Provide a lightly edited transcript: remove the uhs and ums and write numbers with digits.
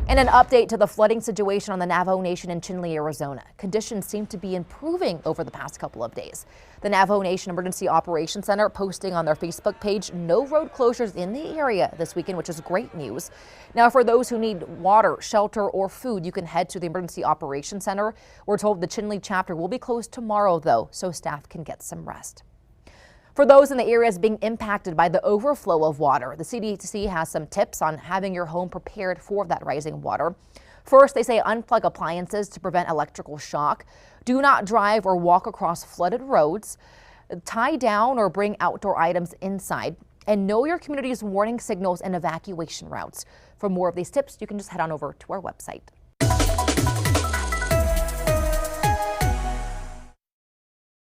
And an update to the flooding situation on the Navajo Nation in Chinle, Arizona. Conditions seem to be improving over the past couple of days. The Navajo Nation Emergency Operations Center posting on their Facebook page no road closures in the area this weekend, which is great news. Now, for those who need water, shelter, or food, you can head to the Emergency Operations Center. We're told the Chinle chapter will be closed tomorrow, though, so staff can get some rest. For those in the areas being impacted by the overflow of water, the CDC has some tips on having your home prepared for that rising water. First, they say unplug appliances to prevent electrical shock. Do not drive or walk across flooded roads. Tie down or bring outdoor items inside. And know your community's warning signals and evacuation routes. For more of these tips, you can just head on over to our website.